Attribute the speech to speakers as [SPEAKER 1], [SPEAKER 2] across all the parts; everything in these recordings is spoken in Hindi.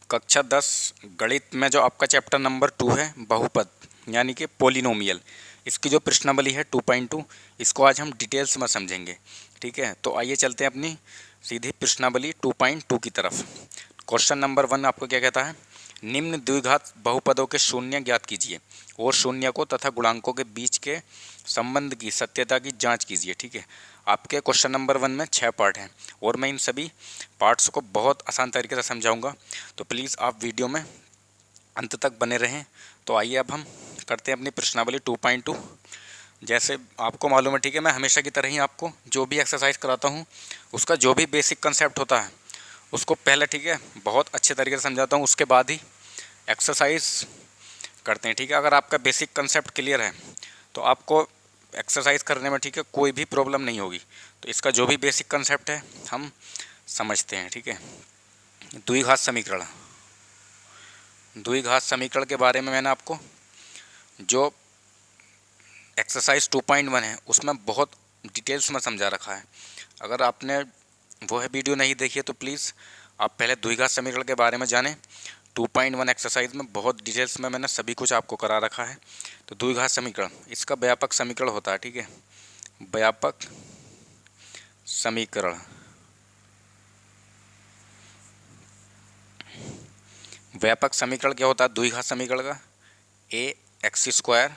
[SPEAKER 1] कक्षा 10 गणित में जो आपका चैप्टर नंबर 2 है बहुपद यानी कि पॉलिनोमियल, इसकी जो प्रश्नावली है 2.2, इसको आज हम डिटेल्स में समझेंगे। ठीक है, तो आइए चलते हैं अपनी सीधी प्रश्नावली 2.2 की तरफ। क्वेश्चन नंबर 1 आपको क्या कहता है, निम्न द्विघात बहुपदों के शून्य ज्ञात कीजिए और शून्य को तथा गुणांकों के बीच के संबंध की सत्यता की जांच कीजिए। ठीक है, आपके क्वेश्चन नंबर 1 में 6 पार्ट हैं और मैं इन सभी पार्ट्स को बहुत आसान तरीके से समझाऊंगा, तो प्लीज़ आप वीडियो में अंत तक बने रहें। तो आइए अब हम करते हैं अपनी प्रश्नावली 2.2। जैसे आपको मालूम है, ठीक है, मैं हमेशा की तरह ही आपको जो भी एक्सरसाइज कराता हूँ उसका जो भी बेसिक कंसेप्ट होता है उसको पहले, ठीक है, बहुत अच्छे तरीके से समझाता हूँ, उसके बाद ही एक्सरसाइज करते हैं। ठीक है, अगर आपका बेसिक कंसेप्ट क्लियर है तो आपको एक्सरसाइज करने में, ठीक है, कोई भी प्रॉब्लम नहीं होगी। तो इसका जो भी बेसिक कंसेप्ट है हम समझते हैं। ठीक है, द्विघात समीकरण। द्विघात समीकरण के बारे में मैंने आपको जो एक्सरसाइज 2.1 है उसमें बहुत डिटेल्स में समझा रखा है। अगर आपने वो है वीडियो नहीं देखी है तो प्लीज़ आप पहले द्विघात समीकरण के बारे में जानें। 2.1 एक्सरसाइज में बहुत डिटेल्स में मैंने सभी कुछ आपको करा रखा है। तो द्विघात समीकरण, इसका व्यापक समीकरण होता है। ठीक है, व्यापक समीकरण, व्यापक समीकरण क्या होता है द्विघात समीकरण का, A X square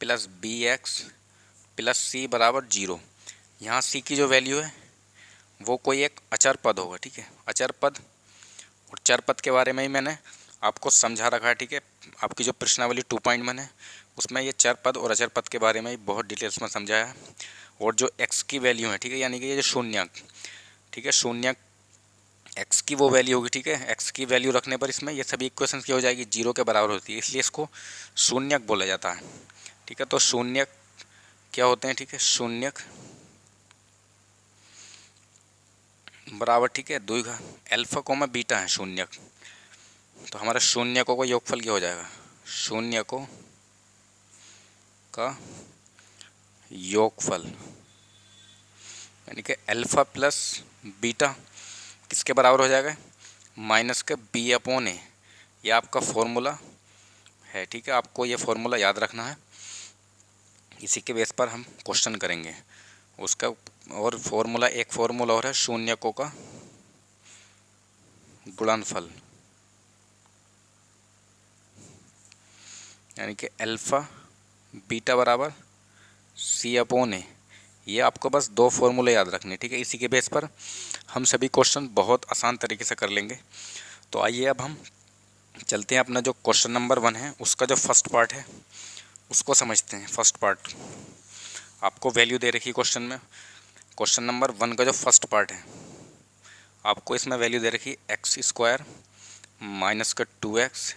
[SPEAKER 1] plus B X plus C बराबर 0। यहाँ सी की जो वैल्यू है वो कोई एक अचर पद होगा। ठीक है, अचर पद और चर पद के बारे में ही मैंने आपको समझा रखा है। ठीक है, आपकी जो प्रश्नावली 2.1 है उसमें ये चर पद और अचर पद के बारे में बहुत डिटेल्स में समझाया है। और जो एक्स की वैल्यू है, ठीक है, यानी कि ये जो शून्यक, ठीक है, शून्यक एक्स की वो वैल्यू होगी। ठीक है, एक्स की वैल्यू रखने पर इसमें ये सभी इक्वेशंस की हो जाएगी 0 के बराबर होती है, इसलिए इसको शून्यक बोला जाता है। ठीक है, तो शून्यक क्या होते हैं, ठीक है, शून्यक बराबर, ठीक है, द्विघात अल्फा कोमा बीटा है शून्यक। तो हमारा शून्यकों का योगफल क्या हो जाएगा, शून्यकों का योगफल यानी कि अल्फा प्लस बीटा किसके बराबर हो जाएगा, माइनस के बी अपॉन ए। यह आपका फॉर्मूला है। ठीक है, आपको ये फॉर्मूला याद रखना है, इसी के बेस पर हम क्वेश्चन करेंगे उसका। और फॉर्मूला, एक फॉर्मूला और है शून्यकों का गुणनफल यानी कि अल्फा बीटा बराबर सी अपॉन ए। ये आपको बस दो फॉर्मूले याद रखने। ठीक है, इसी के बेस पर हम सभी क्वेश्चन बहुत आसान तरीके से कर लेंगे। तो आइए अब हम चलते हैं अपना जो क्वेश्चन नंबर 1 है उसका जो फर्स्ट पार्ट है उसको समझते हैं। फर्स्ट पार्ट आपको वैल्यू दे रखी है क्वेश्चन में। क्वेश्चन नंबर 1 का जो फर्स्ट पार्ट है आपको इसमें वैल्यू दे रखी है एक्स स्क्वायर माइनस का 2x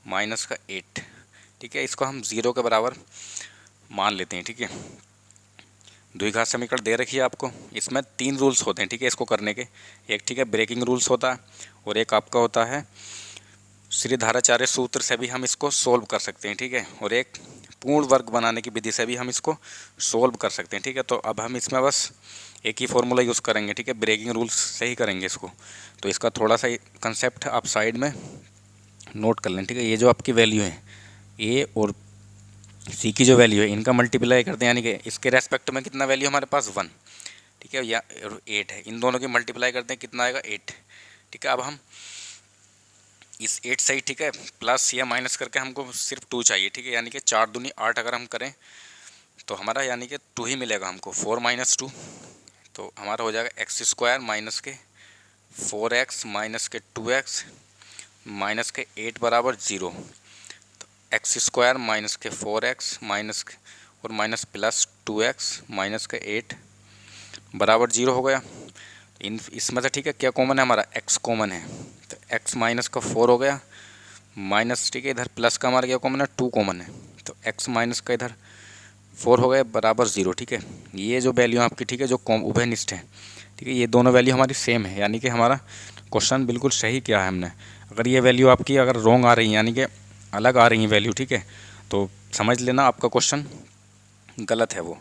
[SPEAKER 1] माइनस का 8। ठीक है, इसको हम 0 के बराबर मान लेते हैं। ठीक है, द्विघात समीकरण दे रखी है आपको, इसमें 3 रूल्स होते हैं। ठीक है, इसको करने के, एक, ठीक है, ब्रेकिंग रूल्स होता है और एक आपका होता है श्रीधाराचार्य सूत्र से भी हम इसको सोल्व कर सकते हैं। ठीक है, और एक पूर्ण वर्ग बनाने की विधि से भी हम इसको सोल्व कर सकते हैं। ठीक है, तो अब हम इसमें बस एक ही फॉर्मूला यूज़ करेंगे। ठीक है, ब्रेकिंग रूल्स से ही करेंगे इसको। तो इसका थोड़ा सा कंसेप्ट आप साइड में नोट कर लें। ठीक है, ये जो आपकी वैल्यू है ए और सी की जो वैल्यू है इनका मल्टीप्लाई करते हैं, यानी कि इसके रेस्पेक्ट में कितना वैल्यू हमारे पास 1, ठीक है, या 8 है, इन दोनों की मल्टीप्लाई करते हैं, कितना आएगा 8। ठीक है, अब हम इस 8 से ही, ठीक है, प्लस या माइनस करके हमको सिर्फ 2 चाहिए। ठीक है, यानी कि 4 दूनी 8 अगर हम करें तो हमारा यानी कि 2 ही मिलेगा हमको, 4 माइनस 2। तो हमारा हो जाएगा एक्स स्क्वायर माइनस के 4x माइनस के 2x माइनस के 8 बराबर 0। तो एक्स स्क्वायर माइनस के 4x माइनस के और माइनस प्लस 2x माइनस के 8 बराबर 0 हो गया। इन इसमें से, ठीक है, क्या कॉमन है हमारा, x कॉमन है, तो x माइनस का 4 हो गया माइनस, ठीक है, इधर प्लस का हमारा क्या कॉमन है, 2 कॉमन है, तो x माइनस का इधर 4 हो गया बराबर 0। ठीक है, ये जो वैल्यू आपकी, ठीक है, जो उभयनिष्ठ है, ठीक है, ये दोनों वैल्यू हमारी सेम है, यानी कि हमारा क्वेश्चन बिल्कुल सही किया है हमने। अगर ये वैल्यू आपकी अगर रॉन्ग आ रही है, यानी कि अलग आ रही है वैल्यू, ठीक है, तो समझ लेना आपका क्वेश्चन गलत है वो।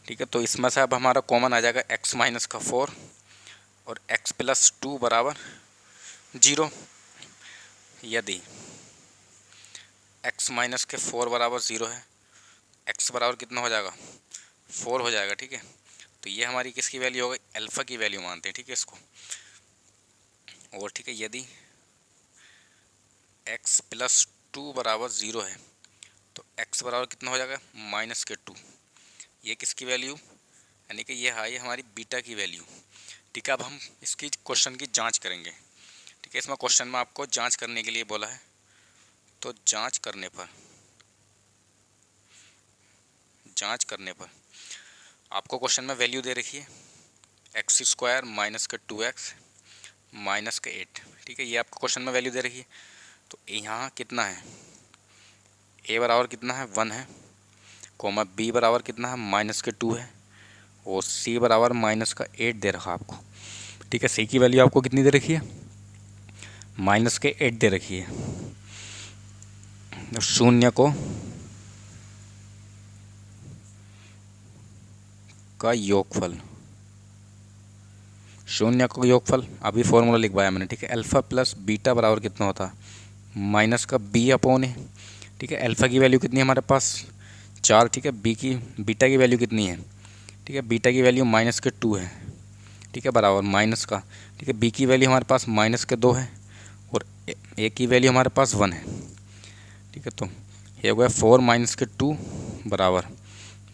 [SPEAKER 1] ठीक है, तो इसमें से अब हमारा कॉमन आ जाएगा x माइनस का 4 और x प्लस 2 बराबर 0। यदि x माइनस के 4 बराबर 0 है, x बराबर कितना हो जाएगा 4 हो जाएगा, ठीक है। तो ये हमारी किसकी वैल्यू हो गई, अल्फ़ा की वैल्यू मानते हैं, ठीक है इसको। और ठीक है, यदि x प्लस 2 बराबर 0 है तो x बराबर कितना हो जाएगा माइनस के 2, ये किसकी वैल्यू, यानी कि ये है हमारी बीटा की वैल्यू, ठीक है। अब हम इसकी क्वेश्चन की जांच करेंगे, ठीक है। इसमें क्वेश्चन में आपको जांच करने के लिए बोला है, तो जांच करने पर आपको क्वेश्चन में वैल्यू दे रखी है एक्स स्क्वायर माइनस के 2x माइनस के 8, ठीक है। ये आपको क्वेश्चन में वैल्यू दे रखी है। तो यहाँ कितना है, a बराबर कितना है 1 है, कोमा b बराबर कितना है माइनस के 2 है, और c बराबर माइनस का 8 दे रखा आपको, ठीक है। c की वैल्यू आपको कितनी दे रखी है, माइनस के 8 दे रखी है। शून्य को का योगफल, शून्य का योगफल अभी फॉर्मूला लिखवाया मैंने, ठीक है। अल्फ़ा प्लस बीटा बराबर कितना होता है माइनस का b अपॉन ए, ठीक है। अल्फ़ा की वैल्यू कितनी है हमारे पास 4, ठीक है। बीटा की वैल्यू कितनी है, ठीक है। बीटा की वैल्यू माइनस के 2 है, ठीक है, बराबर माइनस का, ठीक है। b की वैल्यू हमारे पास माइनस के 2 है, और a की वैल्यू हमारे पास 1 है, ठीक है। तो ये हो गया 4 माइनस के 2 बराबर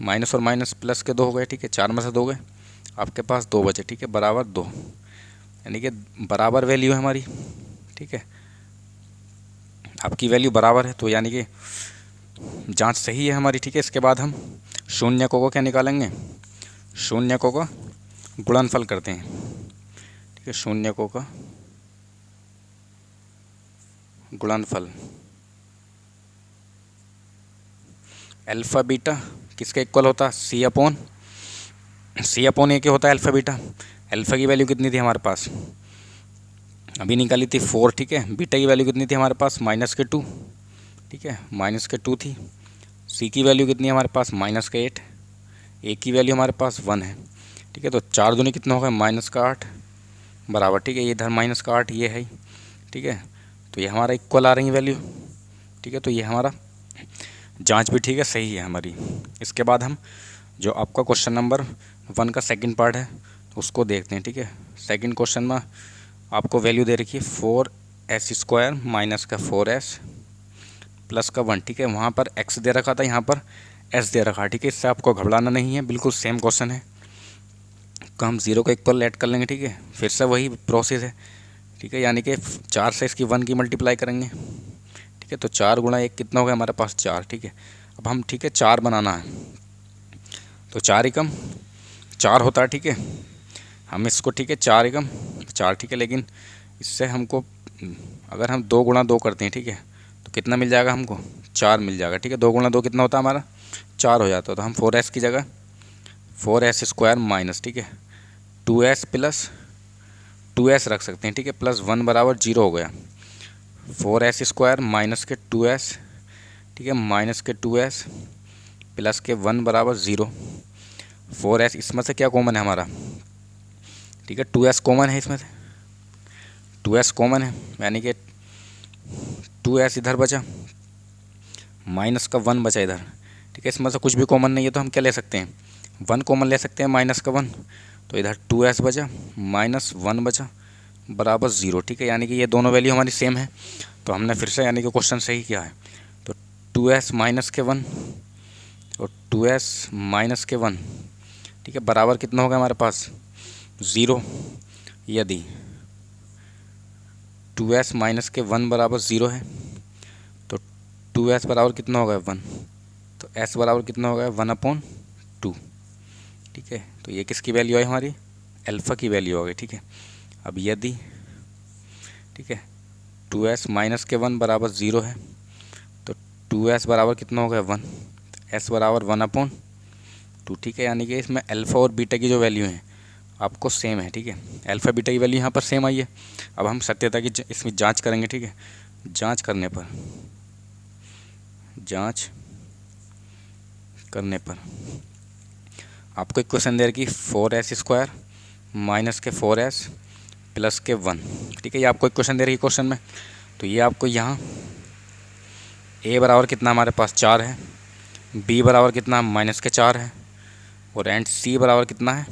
[SPEAKER 1] माइनस और माइनस प्लस के 2 हो गए, ठीक है। 4 में से 2 गए, आपके पास 2 बचे, ठीक है, बराबर 2, यानी कि बराबर वैल्यू है हमारी, ठीक है। आपकी वैल्यू बराबर है, तो यानी कि जांच सही है हमारी, ठीक है। इसके बाद हम शून्य को क्या निकालेंगे, शून्य को का गुणनफल करते हैं, ठीक है। शून्य को का गुणनफल अल्फ़ा बीटा किसका इक्वल होता है सी अपॉन ए के होता है अल्फ़ा बीटा। अल्फ़ा की वैल्यू कितनी थी हमारे पास, अभी निकाली थी 4, ठीक है। बीटा की वैल्यू कितनी थी हमारे पास माइनस के 2, ठीक है, माइनस के 2 थी। सी की वैल्यू कितनी है हमारे पास माइनस के 8, ए की वैल्यू हमारे पास 1 है, ठीक है। तो 4 दूनी कितना होगा माइनस का 8 बराबर, ठीक है, ये इधर माइनस का 8 ये है, ठीक है। तो ये हमारा इक्वल आ रही है वैल्यू, ठीक है। तो ये हमारा जांच भी ठीक है सही है हमारी। इसके बाद हम जो आपका क्वेश्चन नंबर 1 का सेकंड पार्ट है उसको देखते हैं, ठीक है। सेकंड क्वेश्चन में आपको वैल्यू दे रखी है 4s स्क्वायर माइनस का 4s प्लस का 1, ठीक है। वहाँ पर x दे रखा था, यहाँ पर s दे रखा, ठीक है। इससे आपको घबराना नहीं है, बिल्कुल सेम क्वेश्चन है। तो हम 0 का इक्वल ऐड कर लेंगे, ठीक है। फिर से वही प्रोसेस है, ठीक है, यानी कि 4 से इसकी 1 की मल्टीप्लाई करेंगे, ठीक है। तो 4 गुणा 1 कितना हो गया हमारे पास 4, ठीक है। अब हम ठीक है 4 बनाना है, तो 4 एकम 4 होता है, ठीक है। हम इसको ठीक है 4 एकम 4, ठीक है। लेकिन इससे हमको अगर हम 2 गुणा 2 करते हैं, ठीक है, तो कितना मिल जाएगा हमको 4 मिल जाएगा, ठीक है। 2 गुणा 2 कितना होता है हमारा 4 हो जाता है। तो हम 4s की जगह 4s स्क्वायर माइनस, ठीक है, 2s प्लस 2s रख सकते हैं, ठीक है, प्लस 1 बराबर 0 हो गया। 4s स्क्वायर माइनस के 2s, ठीक है, माइनस के 2s प्लस के 1 बराबर 0। 4s इसमें से क्या कॉमन है हमारा, ठीक है, 2s कॉमन है, इसमें से 2s कॉमन है, यानी कि 2s इधर बचा, माइनस का 1 बचा इधर, ठीक है। इसमें से कुछ भी कॉमन नहीं है, तो हम क्या ले सकते हैं 1 कॉमन ले सकते हैं, माइनस का 1, तो इधर 2s बचा माइनस 1 बचा बराबर 0, ठीक है। यानी कि ये दोनों वैल्यू हमारी सेम है, तो हमने फिर से यानी कि क्वेश्चन सही किया है। तो 2s माइनस के 1 और 2s माइनस के 1, ठीक है, बराबर कितना होगा हमारे पास 0। यदि 2s माइनस के 1 बराबर 0 है तो 2s बराबर कितना होगा 1, तो s बराबर कितना होगा 1/2, ठीक है। तो ये किसकी वैल्यू आई हमारी अल्फ़ा की वैल्यू हो गई, ठीक है। अब यदि ठीक है 2s माइनस के 1 बराबर 0 है तो 2s बराबर कितना होगा 1, s बराबर 1/2, ठीक है। यानी कि इसमें अल्फ़ा और बीटा की जो वैल्यू है आपको सेम है, ठीक है। अल्फ़ा बीटा की वैल्यू यहाँ पर सेम आई है। अब हम सत्यता की इसमें जांच करेंगे, ठीक है। जांच करने पर आपको एक क्वेश्चन दे रखी 4s स्क्वायर माइनस के 4s प्लस के 1, ठीक है। ये आपको एक क्वेश्चन दे रही है क्वेश्चन में, तो ये आपको यहाँ ए बराबर कितना हमारे पास 4 है, बी बराबर कितना -4 है, और एंड सी बराबर कितना है,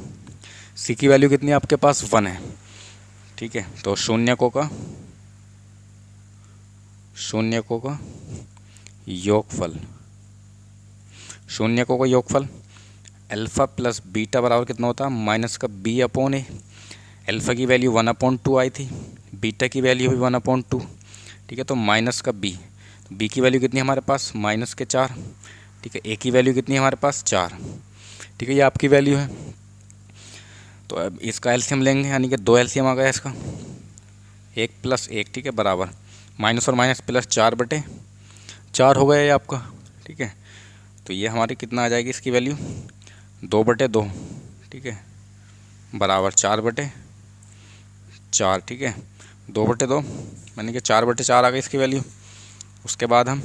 [SPEAKER 1] सी की वैल्यू कितनी है आपके पास 1 है। ठीक है, तो शून्यकों का योगफल, शून्यकों का योगफल अल्फ़ा प्लस बीटा बराबर कितना होता है -b/a। अल्फ़ा की वैल्यू 1/2 आई थी, बीटा की वैल्यू भी 1/2। ठीक है, तो -b, बी की वैल्यू कितनी है हमारे पास -4। ठीक है, ए की वैल्यू कितनी है हमारे पास 4। ठीक है, ये आपकी वैल्यू है। तो अब इसका एलसीएम लेंगे, यानी कि 2 एलसीएम आ गया इसका, 1 + 1। ठीक है, बराबर माइनस और माइनस प्लस 4/4 हो गया ये आपका। ठीक है, तो ये हमारी कितना आ जाएगी इसकी वैल्यू 2/2। ठीक है, बराबर 4/4। ठीक है, 2/2 यानी कि 4/4 आ गई इसकी वैल्यू। उसके बाद हम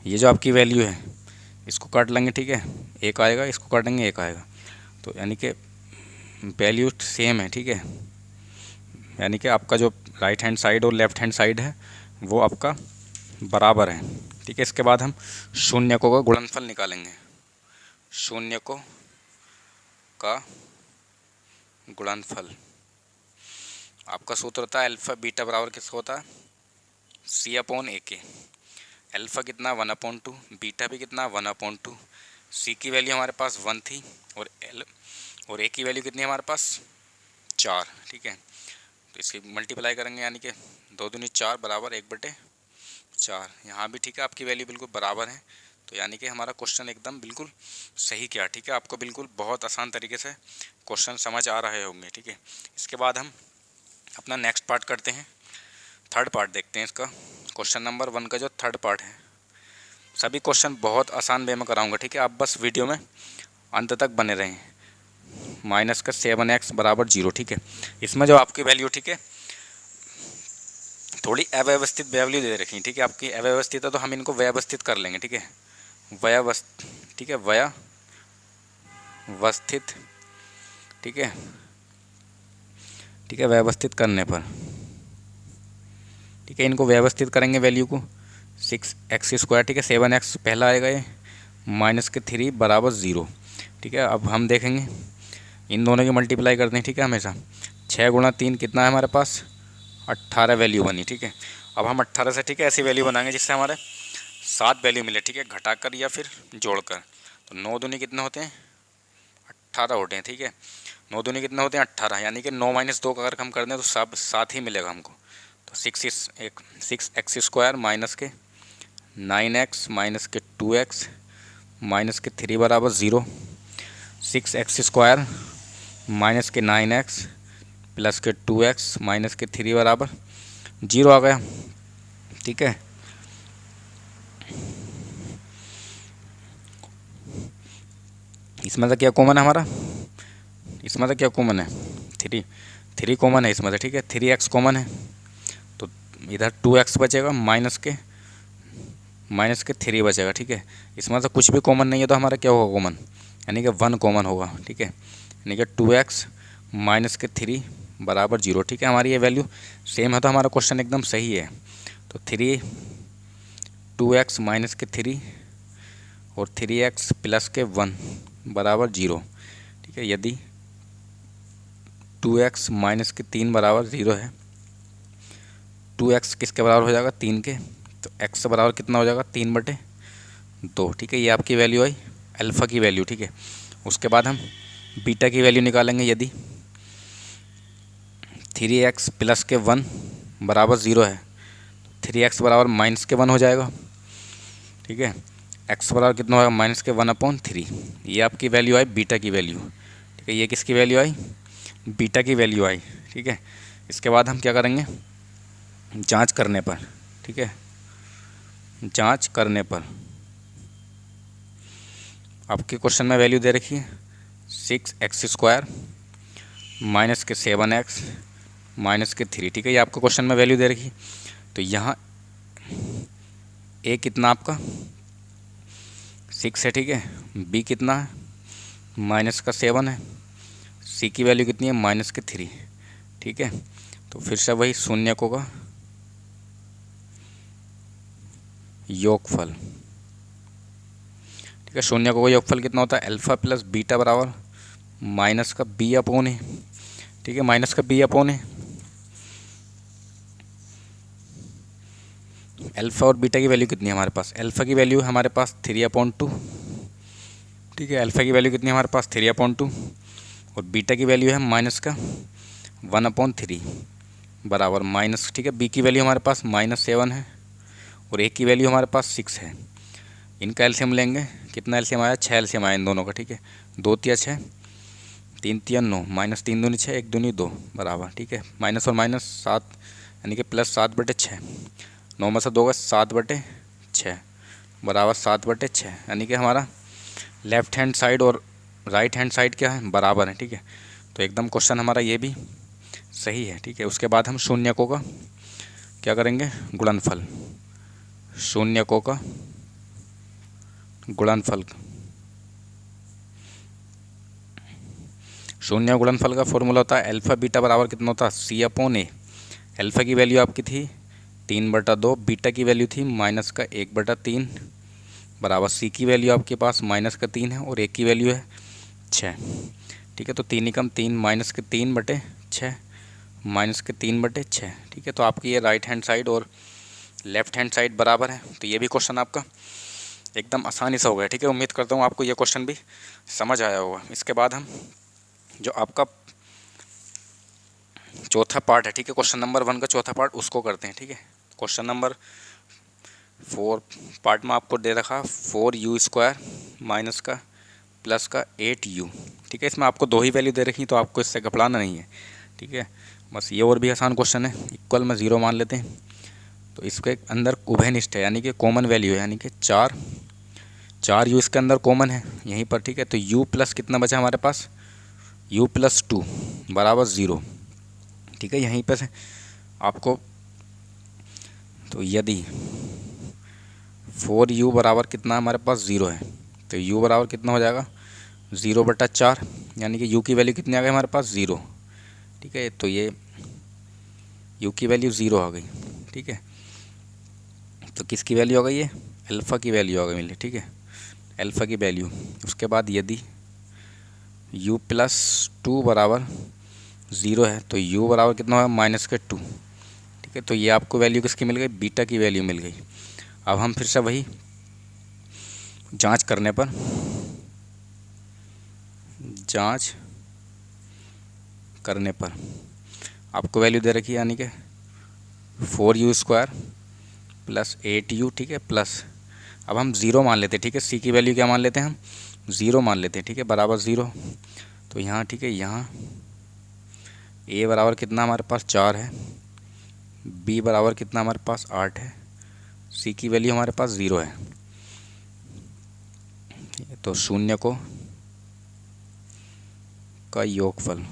[SPEAKER 1] ये जो आपकी वैल्यू है इसको काट लेंगे। ठीक है, एक आएगा, इसको काटेंगे, एक आएगा, तो यानी कि वैल्यू सेम है। ठीक है, यानी कि आपका जो राइट हैंड साइड और लेफ्ट हैंड साइड है वो आपका बराबर है। ठीक है, इसके बाद हम शून्यकों का गुणनफल निकालेंगे। शून्यकों का गुणनफल आपका सूत्र होता है अल्फ़ा बीटा बराबर किसका होता है c/a। अल्फ़ा कितना 1/2, बीटा भी कितना 1/2। सी की वैल्यू हमारे पास 1 थी, और ए की वैल्यू कितनी है हमारे पास 4। ठीक है, तो इसकी मल्टीप्लाई करेंगे, यानी कि 2 दूनी 4 बराबर 1/4। यहाँ भी ठीक है आपकी वैल्यू बिल्कुल बराबर है, तो यानी कि हमारा क्वेश्चन एकदम बिल्कुल सही किया। ठीक है, आपको बिल्कुल बहुत आसान तरीके से क्वेश्चन समझ आ रहे होंगे। ठीक है, इसके बाद हम अपना नेक्स्ट पार्ट करते हैं, थर्ड पार्ट देखते हैं इसका। क्वेश्चन नंबर 1 का जो थर्ड पार्ट है, सभी क्वेश्चन बहुत आसान वे में कराऊंगा। ठीक है, आप बस वीडियो में अंत तक बने रहें। -7x = 0। ठीक है, इसमें जो आपकी वैल्यू, ठीक है, थोड़ी अव्यवस्थित वैल्यू दे रखी है। ठीक है, आपकी अव्यवस्थित है तो हम इनको व्यवस्थित कर लेंगे। ठीक है, ठीक है, व्यवस्थित। ठीक है, ठीक है, व्यवस्थित करने पर, ठीक है, इनको व्यवस्थित करेंगे वैल्यू को 6x²। ठीक है, 7x पहला आएगा ये, -3 = 0। ठीक है, अब हम देखेंगे इन दोनों की मल्टीप्लाई करते हैं। ठीक है, हमेशा 6 × 3 कितना है हमारे पास 18 वैल्यू बनी। ठीक है, अब हम 18 से, ठीक है, ऐसी वैल्यू बनाएंगे जिससे हमारे 7 वैल्यू मिले। ठीक है, घटाकर या फिर जोड़कर। तो 9 दूनी कितने होते हैं 18 होते हैं। ठीक है, 9 दूनी कितने होते हैं 18, यानी कि 9 - 2 का अगर हम कर दें तो सब 7 ही मिलेगा हमको। तो 6x² -9x -2x -3 = 0। 6x² -9x +2x -3 = 0 आ गया। ठीक है, इसमें से क्या कॉमन है हमारा, इसमें से क्या कॉमन है 3 कॉमन है इसमें से। ठीक है, 3x कॉमन है, तो इधर 2x बचेगा, माइनस के 3 बचेगा। ठीक है, इसमें से कुछ भी कॉमन नहीं है तो हमारा क्या होगा कॉमन, यानी कि 1 कॉमन होगा। ठीक है, यानी कि 2x -3 = 0। ठीक है, हमारी ये वैल्यू सेम है तो हमारा क्वेश्चन एकदम सही है। तो 2x -3 और 3x + 1 = 0। ठीक है, यदि 2x -3 = 0 है, 2x किसके बराबर हो जाएगा 3 के, तो x बराबर कितना हो जाएगा 3/2। ठीक है, ये आपकी वैल्यू आई अल्फ़ा की वैल्यू। ठीक है, उसके बाद हम बीटा की वैल्यू निकालेंगे। यदि 3x + 1 = 0 है, 3x = -1 हो जाएगा। ठीक है, x बराबर कितना होगा -1/3। ये आपकी वैल्यू आई बीटा की वैल्यू। ठीक है, ये किसकी वैल्यू आई बीटा की वैल्यू आई। ठीक है, इसके बाद हम क्या करेंगे जांच करने पर। ठीक है, जांच करने पर आपके क्वेश्चन में वैल्यू दे रखी है 6x² -7x -3। ठीक है, ये आपको क्वेश्चन में वैल्यू दे रखी है। तो यहाँ ए कितना आपका 6 है। ठीक है, बी कितना है -7 है, सी की वैल्यू कितनी है -3। ठीक है, तो फिर से वही शून्यकों का योगफल, ठीक है। शून्यकों का योगफल कितना होता है, अल्फा प्लस बीटा बराबर माइनस का बी अपॉन ए, ठीक है, माइनस का बी अपॉन ए। अल्फा और बीटा की वैल्यू कितनी है हमारे पास, अल्फा की वैल्यू हमारे पास 3/2, ठीक है, अल्फा की वैल्यू कितनी है हमारे पास 3/2 और बीटा की वैल्यू है माइनस का 1/3 बराबर माइनस, ठीक है। बी की वैल्यू हमारे पास -7 है और ए की वैल्यू हमारे पास 6 है। इनका एलसीएम लेंगे, कितना एलसीएम आया, 6 एलसीएम आया इन दोनों का, ठीक है। 2 तिया 6, 3 तिया 9, -3 दूनी 6, 1 दूनी 2 बराबर, ठीक है। माइनस और माइनस 7 यानी कि +7/6, 9 में से 2 का 7/6 बराबर 7/6, यानी कि हमारा लेफ्ट हैंड साइड और राइट हैंड साइड क्या है, बराबर है, ठीक है। तो एकदम क्वेश्चन हमारा ये भी सही है, ठीक है। उसके बाद हम शून्यकों का क्या करेंगे, गुणनफल, शून्यकों का गुणनफल, शून्य गुणनफल का फॉर्मूला होता है अल्फा बीटा बराबर कितना होता है, C/A। अल्फा की वैल्यू आपकी थी 3/2, बीटा की वैल्यू थी -1/3 बराबर सी की वैल्यू आपके पास -3 है और ए की वैल्यू है 6, ठीक है। तो 3 एकम 3, -3/6, -3/6, ठीक है। तो आपकी ये राइट हैंड साइड और लेफ्ट हैंड साइड बराबर है। तो ये भी क्वेश्चन आपका एकदम आसानी से हो गया, ठीक है। उम्मीद करता हूँ आपको ये क्वेश्चन भी समझ आया होगा। इसके बाद हम जो आपका चौथा पार्ट है, ठीक है, क्वेश्चन नंबर 1 का चौथा पार्ट, उसको करते हैं, ठीक है। क्वेश्चन नंबर 4 पार्ट में आपको दे रखा 4u² माइनस का प्लस का 8u, ठीक है। इसमें आपको 2 ही वैल्यू दे रखी, तो आपको इससे घबराना नहीं है, ठीक है। बस ये और भी आसान क्वेश्चन है। इक्वल में 0 मान लेते हैं, तो इसके अंदर उभयनिष्ठ है यानी कि कॉमन वैल्यू है, यानी कि 4u इसके अंदर कॉमन है यहीं पर, ठीक है। तो u प्लस कितना बचा हमारे पास, u + 2 बराबर 0, ठीक है। यहीं पर से आपको, तो यदि 4u बराबर कितना हमारे पास 0 है, तो u बराबर कितना हो जाएगा 0/4, यानी कि u की वैल्यू कितनी आ गई हमारे पास 0, ठीक है। तो ये u की वैल्यू 0 आ गई, ठीक है। तो किसकी वैल्यू आ गई, ये अल्फ़ा की वैल्यू आ गई मिली, ठीक है, अल्फ़ा की वैल्यू। उसके बाद यदि u + 2 बराबर 0 है, तो u बराबर कितना होगा -2, ठीक है। तो ये आपको वैल्यू किसकी मिल गई, बीटा की वैल्यू मिल गई। अब हम फिर से वही जांच करने पर आपको वैल्यू दे रखी है, यानी कि 4u² + 8u, ठीक है, प्लस अब हम 0 मान लेते हैं, ठीक है। सी की वैल्यू क्या मान लेते हैं हम, 0 मान लेते हैं, ठीक है, बराबर 0। तो यहाँ, ठीक है, यहाँ a बराबर कितना हमारे पास 4 है, b बराबर कितना हमारे पास 8 है, c की वैल्यू हमारे पास 0 है। तो शून्यकों का योगफल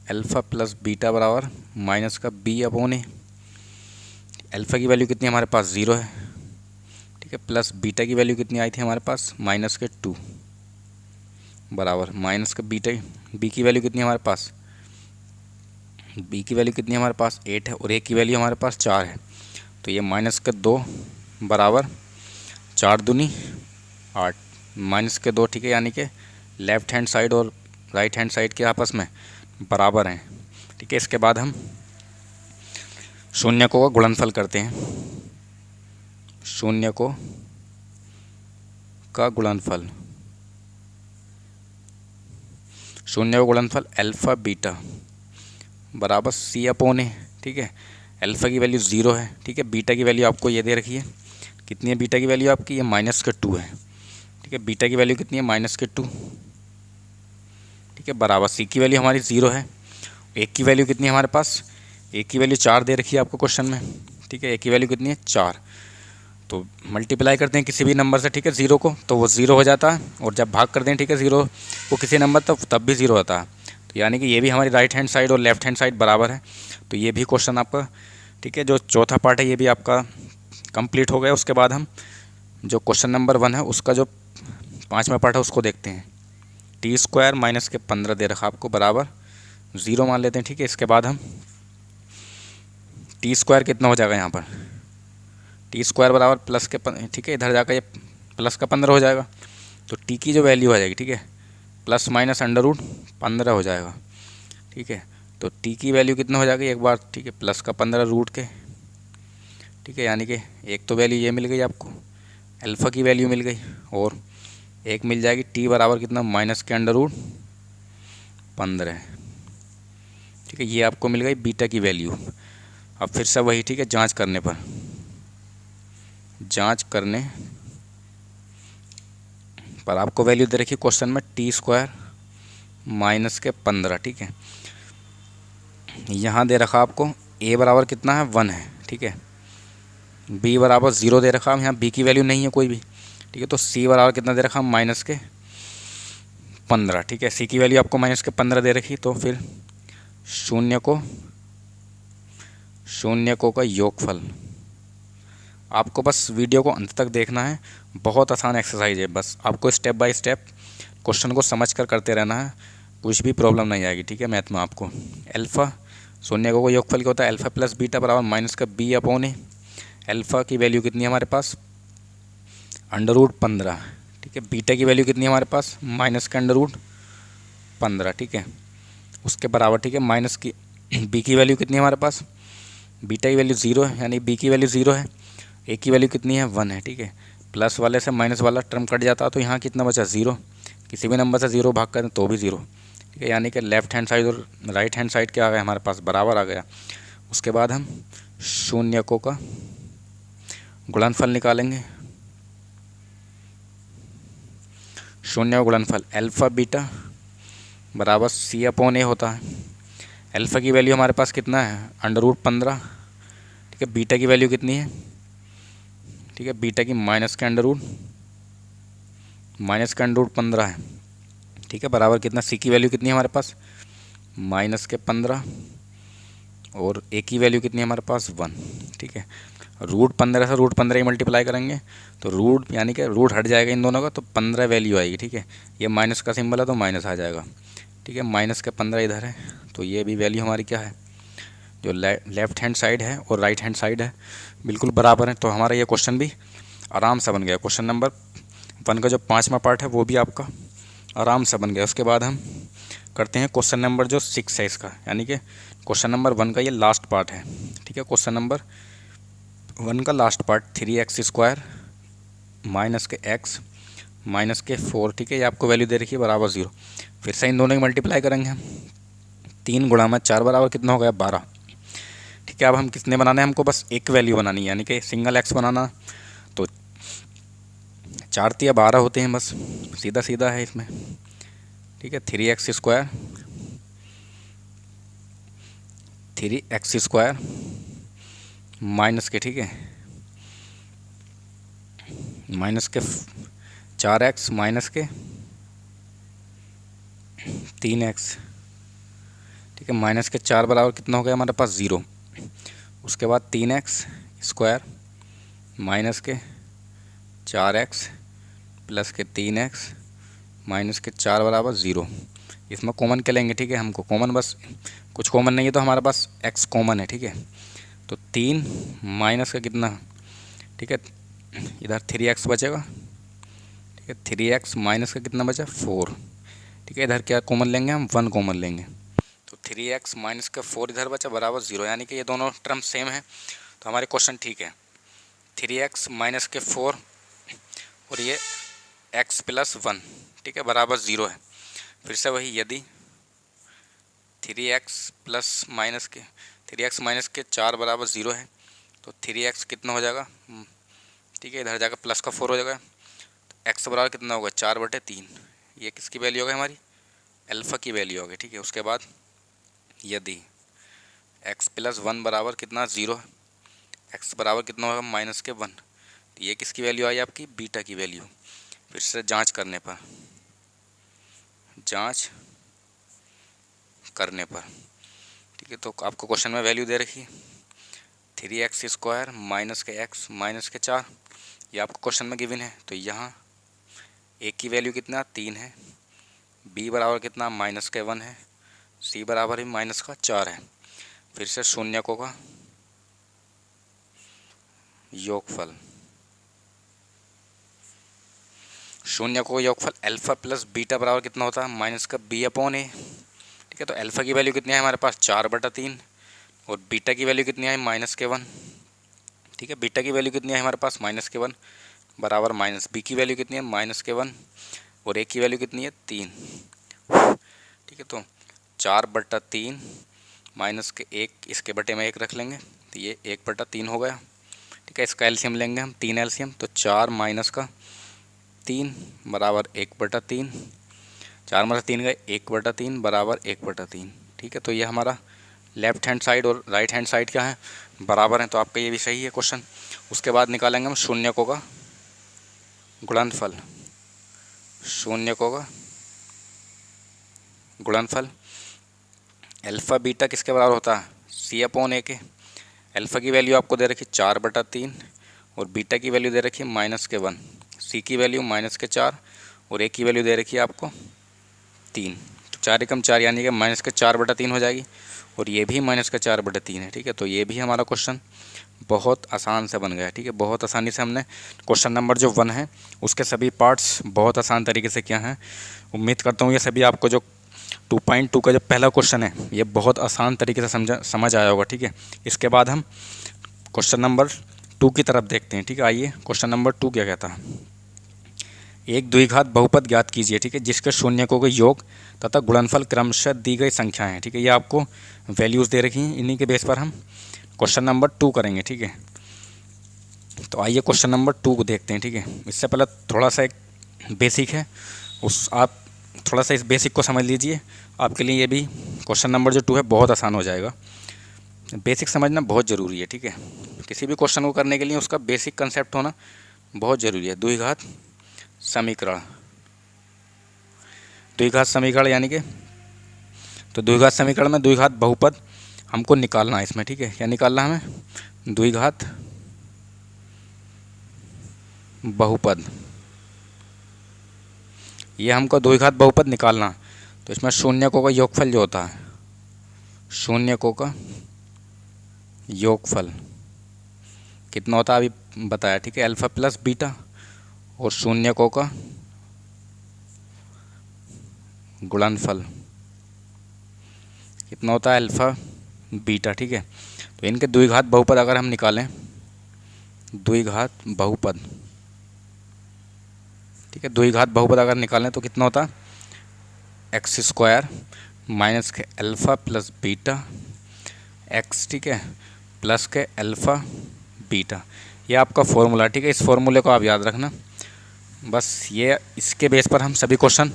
[SPEAKER 1] अल्फ़ा प्लस बीटा बराबर माइनस का b/a। अल्फ़ा की वैल्यू कितनी हमारे पास 0 है, ठीक है, प्लस बीटा की वैल्यू कितनी आई थी हमारे पास -2 बराबर माइनस का बीटा, बी की वैल्यू कितनी हमारे पास, बी की वैल्यू कितनी हमारे पास 8 है और ए की वैल्यू हमारे पास 4 है। तो ये -2 बराबर 4 दूनी 8, -2, ठीक है, यानी कि लेफ्ट हैंड साइड और राइट हैंड साइड के आपस में बराबर हैं, ठीक है। इसके बाद हम शून्यकों का गुणनफल करते हैं, शून्यकों का गुणनफल, शून्य का गुणनफल अल्फ़ा बीटा बराबर C/A, ठीक है। अल्फ़ा की वैल्यू 0 है, ठीक है, बीटा की वैल्यू आपको ये दे रखी है, कितनी है बीटा की वैल्यू आपकी, ये -2 है, ठीक है। बीटा की वैल्यू कितनी है -2, ठीक है, बराबर सी की वैल्यू हमारी 0 है। एक की वैल्यू कितनी है हमारे पास, एक की वैल्यू 4 दे रखी है आपको क्वेश्चन में, ठीक है, एक की वैल्यू कितनी है 4। तो मल्टीप्लाई करते हैं किसी भी नंबर से, ठीक है, 0 को, तो वो 0 हो जाता है, और जब भाग करते हैं, ठीक है, 0 को किसी नंबर तब भी 0 होता है। तो यानी कि ये भी हमारी राइट हैंड साइड और लेफ्ट हैंड साइड बराबर है। तो ये भी क्वेश्चन आपका, ठीक है, जो चौथा पार्ट है ये भी आपका कंप्लीट हो गया। उसके बाद हम जो क्वेश्चन नंबर 1 है उसका जो 5वां पार्ट है उसको देखते हैं। t² - 15 दे रखा आपको बराबर 0 मान लेते हैं, ठीक है। इसके बाद हम t² कितना हो जाएगा यहाँ पर टी स्क्वायर बराबर प्लस के ठीक है, इधर जाकर ये प्लस का 15 हो जाएगा। तो टी की जो वैल्यू आ जाएगी, ठीक है, प्लस माइनस अंडर रूट 15 हो जाएगा। ठीक है, तो टी की वैल्यू कितना हो जाएगी एक बार, ठीक है, प्लस का 15 रूट के, ठीक है, यानी कि एक तो वैल्यू ये मिल गई आपको, अल्फ़ा की वैल्यू मिल गई, और एक मिल जाएगी टी बराबर कितना, माइनस के अंडर रूट 15। ठीक है, ये आपको मिल गई बीटा की वैल्यू। अब फिर से वही, ठीक है, जांच करने पर आपको वैल्यू दे रखी क्वेश्चन में टी स्क्वायर माइनस के 15। ठीक है, यहाँ दे रखा आपको ए बराबर कितना है, 1 है। ठीक है, बी बराबर 0 दे रखा, यहाँ बी की वैल्यू नहीं है कोई भी। ठीक है, तो सी बराबर कितना दे रखा, माइनस के 15। ठीक है, सी की वैल्यू आपको माइनस के 15 दे रखी, तो फिर शून्य को का योगफल। आपको बस वीडियो को अंत तक देखना है, बहुत आसान एक्सरसाइज है, बस आपको स्टेप बाय स्टेप क्वेश्चन को समझ कर करते रहना है, कुछ भी प्रॉब्लम नहीं आएगी। ठीक है, मैथ में आपको अल्फ़ा शून्य को योगफल क्या होता है, अल्फ़ा प्लस बीटा बराबर माइनस का बी अपॉन ए। अल्फ़ा की वैल्यू कितनी है हमारे पास, अंडर रूट 15। ठीक है, बीटा की वैल्यू कितनी है हमारे पास, माइनस का अंडर रूट 15। ठीक है, उसके बराबर, ठीक है, माइनस की बी की वैल्यू कितनी है हमारे पास, बीटा की वैल्यू 0 है, यानी बी की वैल्यू 0 है, ए की वैल्यू कितनी है, 1 है। ठीक है, प्लस वाले से माइनस वाला टर्म कट जाता, तो यहाँ कितना बचा, 0। किसी भी नंबर से 0 भाग करें तो भी 0। ठीक है, यानी कि लेफ्ट हैंड साइड और राइट हैंड साइड क्या आ गया हमारे पास, बराबर आ गया। उसके बाद हम शून्यकों का गुणनफल निकालेंगे। शून्य का गुणनफल अल्फ़ा बीटा बराबर सी अपॉन ए होता है। अल्फ़ा की वैल्यू हमारे पास कितना है, अंडर रूट 15। ठीक है, बीटा की वैल्यू कितनी है, ठीक है, बीटा की माइनस के अंडर रूट 15 है। ठीक है, बराबर कितना, सी की वैल्यू कितनी है हमारे पास, माइनस के 15, और ए की वैल्यू कितनी है हमारे पास, 1। ठीक है, रूट 15 से रूट 15 ही मल्टीप्लाई करेंगे, तो रूट यानी कि रूट हट जाएगा इन दोनों का, तो 15 वैल्यू आएगी। ठीक है, ये माइनस का सिंबल है तो माइनस आ जाएगा। ठीक है, माइनस के 15 इधर है, तो ये भी वैल्यू हमारी क्या है, जो लेफ्ट हैंड साइड है और राइट हैंड साइड है बिल्कुल बराबर है। तो हमारा ये क्वेश्चन भी आराम से बन गया। क्वेश्चन नंबर 1 का जो 5वां पार्ट है वो भी आपका आराम से बन गया। उसके बाद हम करते हैं क्वेश्चन नंबर जो 6 है इसका, यानी कि क्वेश्चन नंबर 1 का ये लास्ट पार्ट है। ठीक है, क्वेश्चन नंबर 1 का लास्ट पार्ट, 3x² माइनस के x माइनस के 4। ठीक है, ये आपको वैल्यू दे रखी है बराबर 0। फिर से इन दोनों की मल्टीप्लाई करेंगे हम, 3 गुणा में 4 बराबर कितना हो गया, 12। ठीक है, अब हम कितने बनाने हैं, हमको बस एक वैल्यू बनानी है, यानी कि सिंगल x बनाना। तो 4 तिया 12 होते हैं, बस सीधा सीधा है इसमें। ठीक है, 3x² माइनस के, ठीक है, माइनस के 4x माइनस के 3x। ठीक है, माइनस के 4 बराबर कितना हो गया हमारे पास, 0। उसके बाद 3x² माइनस के 4x प्लस के 3x माइनस के 4 बराबर 0। इसमें कॉमन क्या लेंगे, ठीक है, हमको कॉमन बस कुछ कॉमन नहीं है, तो हमारे पास x कॉमन है। ठीक है, तो 3 माइनस का कितना, ठीक है, इधर 3x बचेगा। ठीक है, 3x माइनस का कितना बचा, 4। ठीक है, इधर क्या कॉमन लेंगे हम, 1 कॉमन लेंगे, तो 3x माइनस का 4 इधर बचा बराबर 0, यानी कि ये दोनों टर्म सेम है, तो हमारे क्वेश्चन ठीक है। 3x माइनस के 4 और ये x प्लस 1, ठीक है, बराबर 0 है। फिर से वही, यदि 3x माइनस के 4 बराबर 0 है, तो 3x कितना हो जाएगा, ठीक है, इधर जाकर प्लस का 4 हो जाएगा, तो x बराबर कितना होगा, 4/3। ये किसकी वैल्यू होगी, हमारी अल्फ़ा की वैल्यू होगी। ठीक है, उसके बाद यदि x प्लस 1 बराबर कितना, 0 है, x बराबर कितना होगा, माइनस के 1, तो ये किसकी वैल्यू आई आपकी, बीटा की वैल्यू। फिर से जांच करने पर ठीक है, तो आपको क्वेश्चन में वैल्यू दे रखी है 3x² माइनस के x माइनस के 4, ये आपको क्वेश्चन में गिवन है। तो यहाँ a की वैल्यू कितना, 3 है, b बराबर कितना, माइनस के 1 है, c बराबर ही माइनस का 4 है। फिर से शून्यकों का योगफल, शून्य को योगफल अल्फा प्लस बीटा बराबर कितना होता है, माइनस का बी अपॉन ए। ठीक है, तो अल्फा की वैल्यू कितनी है हमारे पास 4/3 और बीटा की वैल्यू कितनी है -1। ठीक है, बीटा की वैल्यू कितनी है हमारे पास -1 बराबर माइनस बी की वैल्यू कितनी है -1 और ए की वैल्यू कितनी है 3। ठीक है, तो 4/3 माइनस के 1 इसके बटे में 1 रख लेंगे तो ये 1/3 हो गया। ठीक है, इसका एलसीएम लेंगे हम 3 एलसीएम, तो 4 माइनस का 3 बराबर 1/3, 4 में से 3 गए 1/3 बराबर 1/3। ठीक है, तो ये हमारा लेफ्ट हैंड साइड और राइट हैंड साइड क्या है, बराबर हैं, तो आपका ये भी सही है क्वेश्चन। उसके बाद निकालेंगे हम शून्यकों का गुणनफल, शून्यकों का गुणनफल। अल्फ़ा बीटा किसके बराबर होता है, सी अपॉन ए के। अल्फ़ा की वैल्यू आपको दे रखी 4/3 और बीटा की वैल्यू दे रखी है -1, सी की वैल्यू -4 और ए की वैल्यू दे रखी है आपको 3। तो 4 एकम 4 यानी कि -4/3 हो जाएगी और ये भी -4/3 है। ठीक है, तो ये भी हमारा क्वेश्चन बहुत आसान से बन गया। ठीक है, बहुत आसानी से हमने क्वेश्चन नंबर जो 1 है उसके सभी पार्ट्स बहुत आसान तरीके से किया है। उम्मीद करता हूँ ये सभी आपको जो 2.2 का जो पहला क्वेश्चन है ये बहुत आसान तरीके से समझ आया होगा। ठीक है, इसके बाद हम क्वेश्चन नंबर 2 की तरफ देखते हैं। ठीक है, आइए क्वेश्चन नंबर 2 क्या कहता है, एक द्विघात बहुपद ज्ञात कीजिए। ठीक है, जिसके शून्यकों के योग तथा गुणनफल क्रमशः दी गई संख्याएं हैं। ठीक है, ये आपको वैल्यूज़ दे रखी हैं, इन्हीं के बेस पर हम क्वेश्चन नंबर 2 करेंगे। ठीक है, तो आइए क्वेश्चन नंबर 2 को देखते हैं। ठीक है, इससे पहले थोड़ा सा एक बेसिक है, उस आप थोड़ा सा इस बेसिक को समझ लीजिए, आपके लिए ये भी क्वेश्चन नंबर जो 2 है बहुत आसान हो जाएगा। बेसिक समझना बहुत ज़रूरी है। ठीक है, किसी भी क्वेश्चन को करने के लिए उसका बेसिक कंसेप्ट होना बहुत ज़रूरी है। द्विघात समीकरण, द्विघात समीकरण यानी कि, तो द्विघात समीकरण में द्विघात बहुपद हमको निकालना है इसमें। ठीक है, क्या निकालना है हमें, द्विघात बहुपद, ये हमको द्विघात बहुपद निकालना। तो इसमें शून्यकों का योगफल जो होता है, शून्यकों का योगफल कितना होता है अभी बताया। ठीक है, अल्फ़ा प्लस बीटा और शून्यकों का गुणनफल कितना होता है, अल्फ़ा बीटा। ठीक है, तो इनके द्विघात बहुपद अगर हम निकालें, द्विघात बहुपद, ठीक है, द्विघात बहुपद अगर निकालें तो कितना होता है, x² माइनस के अल्फ़ा प्लस बीटा x, ठीक है, प्लस के अल्फ़ा बीटा, ये आपका फॉर्मूला। ठीक है, इस फॉर्मूले को आप याद रखना, बस ये इसके बेस पर हम सभी क्वेश्चन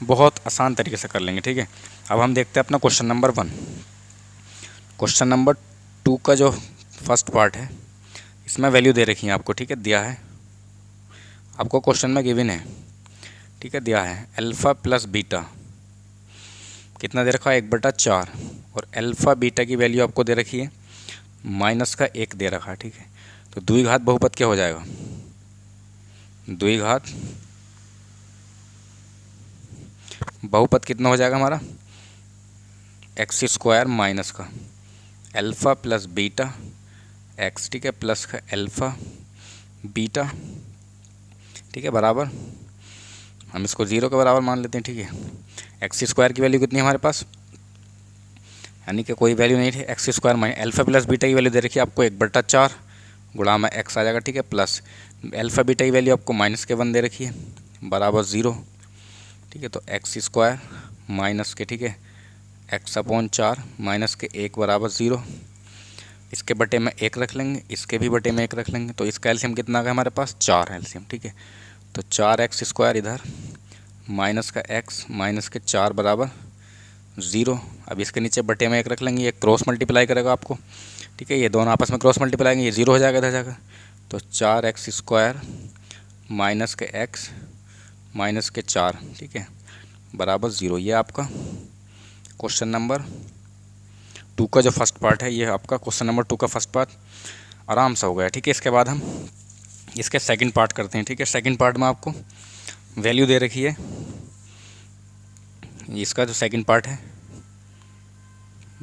[SPEAKER 1] बहुत आसान तरीके से कर लेंगे। ठीक है, अब हम देखते हैं अपना क्वेश्चन नंबर 1। क्वेश्चन नंबर 2 का जो फर्स्ट पार्ट है इसमें वैल्यू दे रखी है आपको। ठीक है, दिया है आपको क्वेश्चन में गिवन है। ठीक है, दिया है अल्फ़ा प्लस बीटा कितना दे रखा है 1/4 और अल्फ़ा बीटा की वैल्यू आपको दे रखी है -1 दे रखा है। ठीक है, तो द्विघात बहुपद क्या हो जाएगा, द्विघात बहुपद कितना हो जाएगा हमारा, x² माइनस का अल्फ़ा प्लस बीटा x, ठीक है, प्लस का अल्फ़ा बीटा, ठीक है, बराबर हम इसको 0 के बराबर मान लेते हैं। ठीक है, x² की वैल्यू कितनी है हमारे पास, यानी कि कोई वैल्यू नहीं थी, x² minus alpha plus beta की वैल्यू दे रखी है आपको 1/4 गुणा में x आ जाएगा। ठीक है, प्लस अल्फ़ा बीटा की वैल्यू आपको -1 दे रखी है बराबर 0। ठीक है, तो x² माइनस के, ठीक है, x/4 माइनस के 1 बराबर 0। इसके बटे में 1 रख लेंगे, इसके भी बटे में 1 रख लेंगे, तो इसका एलसीएम कितना है हमारे पास 4 है एलसीएम। ठीक है, तो 4x² इधर माइनस का x माइनस के 4 बराबर 0। अब इसके नीचे बटे में 1 रख लेंगे, ये क्रॉस मल्टीप्लाई करेगा आपको। ठीक है, ये दोनों आपस में क्रॉस मल्टीप्लाई करेंगे, ये 0 हो जाएगा इधर जाकर, तो 4x² माइनस के x माइनस के 4, ठीक है, बराबर 0। ये आपका क्वेश्चन नंबर 2 का जो फर्स्ट पार्ट है, ये आपका क्वेश्चन नंबर 2 का फर्स्ट पार्ट आराम से हो गया। ठीक है, इसके बाद हम इसके सेकंड पार्ट करते हैं। ठीक है, सेकंड पार्ट में आपको वैल्यू दे रखी है, इसका जो सेकंड पार्ट है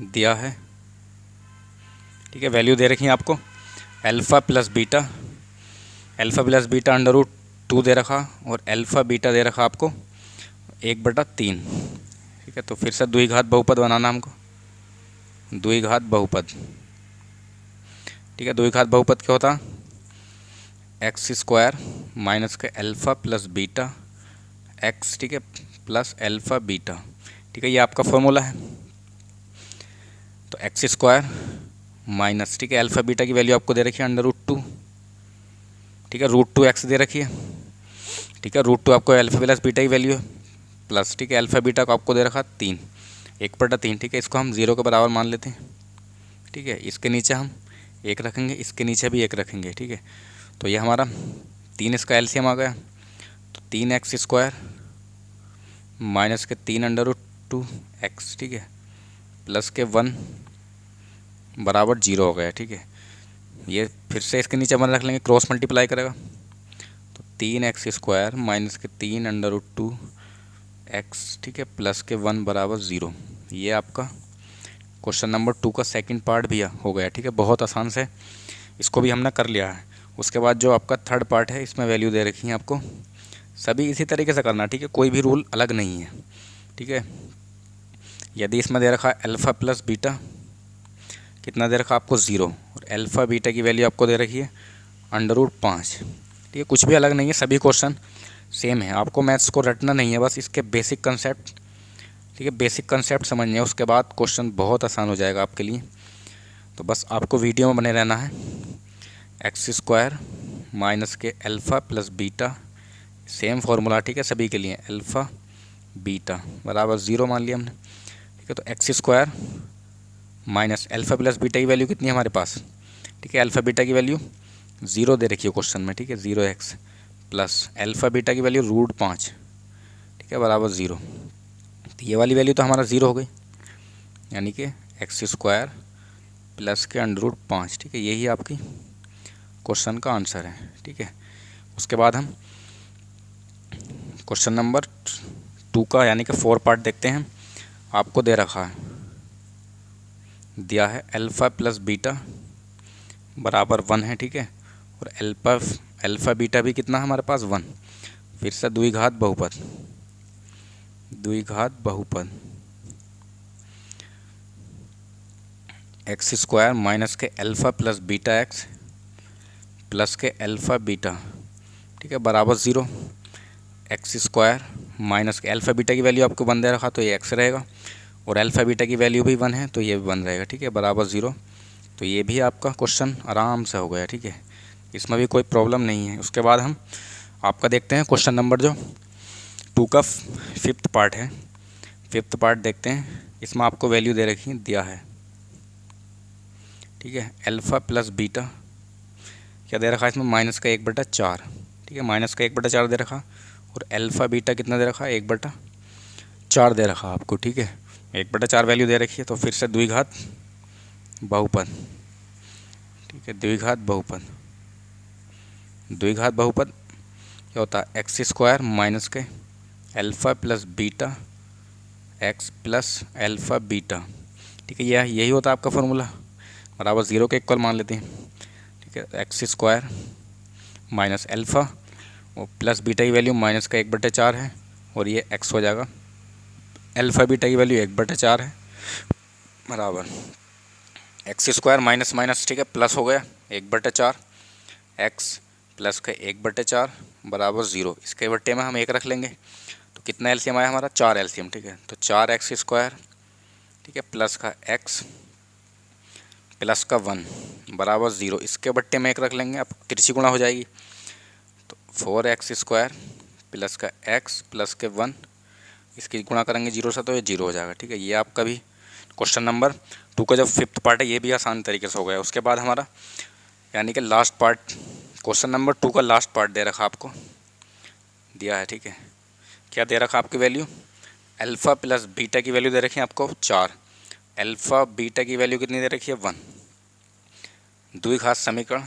[SPEAKER 1] दिया है। ठीक है, वैल्यू दे रखी है आपको alpha plus beta alpha plus beta under root 2 दे रखा और अल्फ़ा बीटा दे रखा आपको 1/3। ठीक है, तो फिर से द्विघात बहुपद बनाना हमको, द्विघात बहुपद। ठीक है, द्विघात बहुपद क्या होता, एक्स स्क्वायर माइनस के अल्फ़ा प्लस बीटा एक्स, ठीक है, प्लस अल्फ़ा बीटा। ठीक है, ये आपका फॉर्मूला है। तो एक्स स्क्वायर माइनस, ठीक है, अल्फ़ा बीटा की वैल्यू आपको दे रखी है अंडर रूट 2। ठीक है, रूट 2 एक्स दे रखी है। ठीक है, रूट 2 आपको अल्फ़ा प्लस बीटा की वैल्यू है, प्लस, ठीक है, अल्फ़ा बीटा को आपको दे रखा 3, 1/3। ठीक है, इसको हम 0 के बराबर मान लेते हैं। ठीक है, इसके नीचे हम 1 रखेंगे, इसके नीचे भी 1 रखेंगे। ठीक है, तो ये हमारा 3 इसका एलसीएम आ गया, तो 3x स्क्वायर माइनस के 3 अंडर रूट 2 एक्स, ठीक है, प्लस के 1 बराबर 0 हो गया। ठीक है, ये फिर से इसके नीचे अपन रख लेंगे, क्रॉस मल्टीप्लाई करेगा, तो 3x स्क्वायर माइनस के 3 अंडर रूट 2 एक्स, ठीक है, प्लस के 1 बराबर 0। ये आपका क्वेश्चन नंबर 2 का सेकंड पार्ट भी हो गया। ठीक है, बहुत आसान से इसको भी हमने कर लिया है। उसके बाद जो आपका थर्ड पार्ट है, इसमें वैल्यू दे रखी है आपको, सभी इसी तरीके से करना। ठीक है, कोई भी रूल अलग नहीं है। ठीक है, यदि इसमें दे रखा है अल्फ़ा प्लस बीटा, कितना दे रखा आपको 0, और अल्फ़ा बीटा की वैल्यू आपको दे रखी है अंडर रूट 5। ठीक है, कुछ भी अलग नहीं है, सभी क्वेश्चन सेम है। आपको मैथ्स को रटना नहीं है, बस इसके बेसिक कंसेप्ट, ठीक है, बेसिक कंसेप्ट समझने हैं, उसके बाद क्वेश्चन बहुत आसान हो जाएगा आपके लिए। तो बस आपको वीडियो में बने रहना है। एक्स स्क्वायर माइनस के alpha plus beta, same formula, ठीक है, सभी के लिए, अल्फ़ा बीटा बराबर 0 मान लिया हमने। ठीक है, तो x square minus alpha plus beta की वैल्यू कितनी है हमारे पास, ठीक है, अल्फ़ा बीटा की वैल्यू 0 दे रखी है क्वेश्चन में। ठीक है, 0x प्लस अल्फ़ा बीटा की वैल्यू रूट 5, ठीक है, बराबर 0। तो ये वाली वैल्यू तो हमारा 0 हो गई, यानी कि एक्स स्क्वायर प्लस के अंडर रूट 5। ठीक है, यही आपकी क्वेश्चन का आंसर है। ठीक है, उसके बाद हम क्वेश्चन नंबर 2 का यानी कि 4 पार्ट देखते हैं। आपको दे रखा है, दिया है अल्फ़ा प्लस बीटा बराबर 1 है। ठीक है, और अल्फ़ा बीटा भी कितना है हमारे पास 1। फिर से द्विघात बहुपद, द्विघात बहुपद एक्स स्क्वायर माइनस के alpha plus beta x plus के अल्फ़ा बीटा, ठीक है, बराबर 0। एक्स स्क्वायर माइनस के अल्फ़ा बीटा की वैल्यू आपको 1 दे रखा, तो ये एक्स रहेगा, और अल्फ़ा बीटा की वैल्यू भी 1 है, तो ये भी 1 रहेगा। ठीक है, बराबर 0। तो ये भी आपका क्वेश्चन आराम से हो गया। ठीक है, इसमें भी कोई प्रॉब्लम नहीं है। उसके बाद हम आपका देखते हैं क्वेश्चन नंबर जो 2 का 5th पार्ट है। 5th पार्ट देखते हैं, इसमें आपको वैल्यू दे रखी है, दिया है, ठीक है, अल्फ़ा प्लस बीटा, क्या दे रखा है इसमें, -1/4। ठीक है, -1/4 दे रखा, और अल्फ़ा बीटा कितना दे रखा है, 1/4 दे रखा आपको। ठीक है, 1/4 वैल्यू दे रखी है। तो फिर से द्विघात बहुपद, ठीक है, द्विघात बहुपद, द्विघात बहुपद क्या होता है, एक्स स्क्वायर माइनस के alpha plus beta x plus alpha beta. ठीक है, यही होता है आपका फॉर्मूला, बराबर 0 के इक्वल मान लेते हैं। ठीक है, एक्स स्क्वायर माइनस अल्फ़ा और प्लस बीटा की वैल्यू -1/4 है, और ये एक्स हो जाएगा, अल्फ़ा बीटा की वैल्यू 1/4 है, बराबर एक्स स्क्वायर माइनस माइनस, ठीक है, प्लस हो गया 1/4, एक्स प्लस का 1/4 बराबर 0। इसके बट्टे में हम 1 रख लेंगे, तो कितना एलसीएम आया हमारा, 4 एलसीएम। ठीक है, तो 4x स्क्वायर, ठीक है, प्लस का x प्लस का 1 बराबर 0। इसके बट्टे में 1 रख लेंगे, अब तिरछी गुणा हो जाएगी, तो 4x स्क्वायर प्लस का x प्लस के 1, इसकी गुणा करेंगे 0 से, तो ये 0 हो जाएगा। ठीक है, ये आपका भी क्वेश्चन नंबर 2 का जो 5th पार्ट है, ये भी आसान तरीके से हो गया। उसके बाद हमारा यानी कि लास्ट पार्ट, क्वेश्चन नंबर 2 का लास्ट पार्ट दे रखा आपको, दिया है। ठीक है, क्या दे रखा आपकी वैल्यू, अल्फ़ा प्लस बीटा की वैल्यू दे रखी है आपको 4, अल्फ़ा बीटा की वैल्यू कितनी दे रखी है 1। द्विघात समीकरण,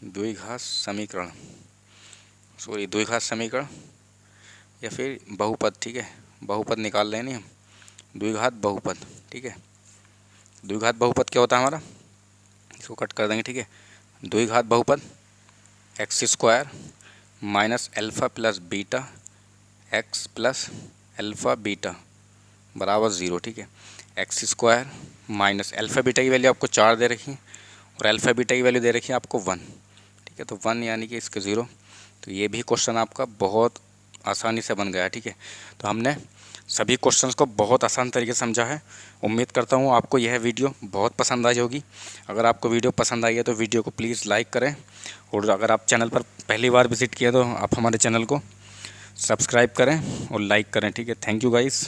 [SPEAKER 1] द्विघात समीकरण, सॉरी द्विघात समीकरण या फिर बहुपद। ठीक है, बहुपद निकाल लेनी हम, द्विघात बहुपद। ठीक है, द्विघात बहुपद क्या होता है हमारा, इसको कट कर देंगे। ठीक है, द्विघात बहुपद x square minus alpha plus beta x plus alpha beta बराबर 0। ठीक है, x square minus alpha beta की वैल्यू आपको 4 दे रखी है और अल्फ़ा बीटा की वैल्यू दे रखी है आपको 1। ठीक है, तो 1 यानी कि इसके 0। तो ये भी क्वेश्चन आपका बहुत आसानी से बन गया है। ठीक है, तो हमने सभी क्वेश्चंस को बहुत आसान तरीके से समझा है। उम्मीद करता हूँ आपको यह वीडियो बहुत पसंद आई होगी। अगर आपको वीडियो पसंद आई है तो वीडियो को प्लीज़ लाइक करें, और अगर आप चैनल पर पहली बार विज़िट किया तो आप हमारे चैनल को सब्सक्राइब करें और लाइक करें। ठीक है, थैंक यू गाइस।